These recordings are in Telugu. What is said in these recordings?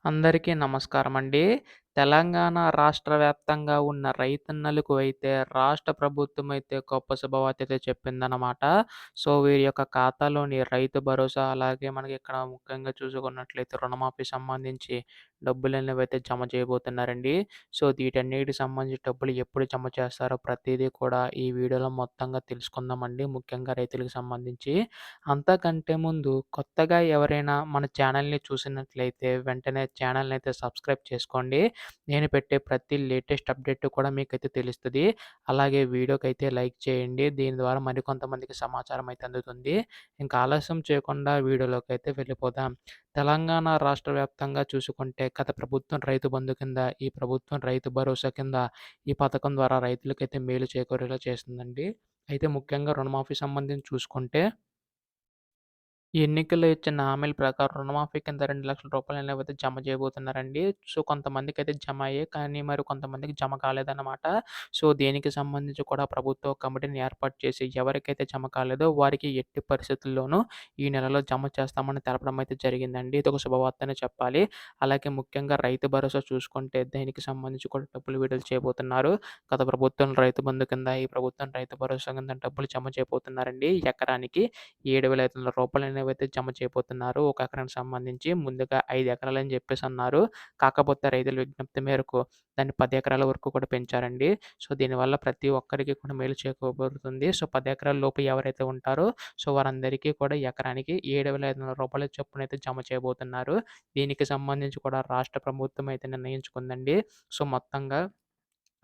అందరికీ నమస్కారమండి. తెలంగాణ రాష్ట్ర వ్యాప్తంగా ఉన్న రైతన్నలకు అయితే రాష్ట్ర ప్రభుత్వం అయితే గొప్ప శుభవార్త అయితే చెప్పిందనమాట. సో, వీరి యొక్క ఖాతాలోని రైతు భరోసా అలాగే మనకి ఇక్కడ ముఖ్యంగా చూసుకున్నట్లయితే రుణమాఫీ సంబంధించి డబ్బులనేవైతే జమ చేయబోతున్నారండి. సో, వీటన్నిటికి సంబంధించి డబ్బులు ఎప్పుడు జమ చేస్తారో ప్రతీదీ కూడా ఈ వీడియోలో మొత్తంగా తెలుసుకుందామండి. ముఖ్యంగా రైతులకు సంబంధించి. అంతకంటే ముందు కొత్తగా ఎవరైనా మన ఛానల్‌ని చూసినట్లయితే వెంటనే ఛానల్‌ని అయితే సబ్స్క్రైబ్ చేసుకోండి. నేను పెట్టే ప్రతి లేటెస్ట్ అప్డేట్ కూడా మీకైతే తెలుస్తది. అలాగే వీడియోకైతే లైక్ చేయండి. దీని ద్వారా మరికొంతమందికి సమాచారం అయితే అందుతుంది. ఇంకా ఆలస్యం చేయకుండా వీడియోలోకైతే వెళ్ళిపోదాం. తెలంగాణ రాష్ట్ర వ్యాప్తంగా చూసుకుంటే గత ప్రభుత్వం రైతు బంధు కింద, ఈ ప్రభుత్వం రైతు భరోసా కింద ఈ పథకం ద్వారా రైతులకైతే మేలు చేకూరేలా చేస్తుందండి. అయితే ముఖ్యంగా రుణమాఫీ సంబంధించి చూసుకుంటే ఈ ఎన్నికల్లో ఇచ్చిన హామీల ప్రకారం రుణమాఫీ కింద రూ. 2,00,000 అనేవైతే జమ చేయబోతున్నారండి. సో, కొంతమందికైతే జమ అయ్యాయి. కానీ మరి కొంతమందికి జమ కాలేదన్నమాట. సో, దీనికి సంబంధించి కూడా ప్రభుత్వం కమిటీని ఏర్పాటు చేసి ఎవరికైతే జమ కాలేదో వారికి ఎట్టి పరిస్థితుల్లోనూ ఈ నెలలో జమ చేస్తామని తెలపడం అయితే జరిగిందండి. ఇదొక శుభవార్తనే చెప్పాలి. అలాగే ముఖ్యంగా రైతు భరోసా చూసుకుంటే దీనికి సంబంధించి కూడా డబ్బులు విడుదల చేయబోతున్నారు. గత ప్రభుత్వం రైతు బంధు కింద, ఈ ప్రభుత్వం రైతు భరోసా కింద డబ్బులు జమ చేయబోతున్నారండి. ఎకరానికి రూ. 7,500 అనేవైతే జమ చేయబోతున్నారు. ఒక ఎకరానికి సంబంధించి ముందుగా 5 ఎకరాలని జెప్పేసన్నారు. కాకపోతే రైతుల విజ్ఞప్తి మేరకు దాన్ని 10 ఎకరాల వరకు కూడా పెంచారండి. సో, దీనివల్ల ప్రతి ఒక్కరికి కూడా మేలు చేకూరుతుంది. సో, 10 ఎకరాల లోపు ఎవరైతే ఉంటారో సో, వారందరికీ కూడా ఎకరానికి రూ. 7,500 చొప్పునైతే జమ చేయబోతున్నారు. దీనికి సంబంధించి కూడా రాష్ట్ర ప్రభుత్వం అయితే నిర్ణయించుకుందండి. సో, మొత్తంగా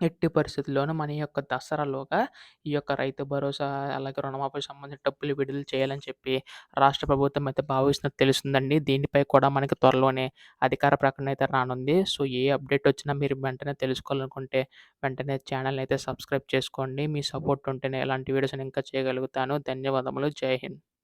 ఎట్టి పరిస్థితుల్లోనూ మన యొక్క దసరాలోగా ఈ యొక్క రైతు భరోసా, అలాగే రుణమాఫీకి సంబంధించిన డబ్బులు విడుదల చేయాలని చెప్పి రాష్ట్ర ప్రభుత్వం అయితే భావిస్తున్నట్టు తెలుస్తుందండి. దీనిపై కూడా మనకి త్వరలోనే అధికార ప్రకటన అయితే రానుంది. సో, ఏ అప్డేట్ వచ్చినా మీరు వెంటనే తెలుసుకోవాలనుకుంటే వెంటనే ఛానల్‌ని అయితే సబ్స్క్రైబ్ చేసుకోండి. మీ సపోర్ట్ ఉంటేనే ఇలాంటి వీడియోస్‌ని ఇంకా చేయగలుగుతాను. ధన్యవాదములు. జై హింద్.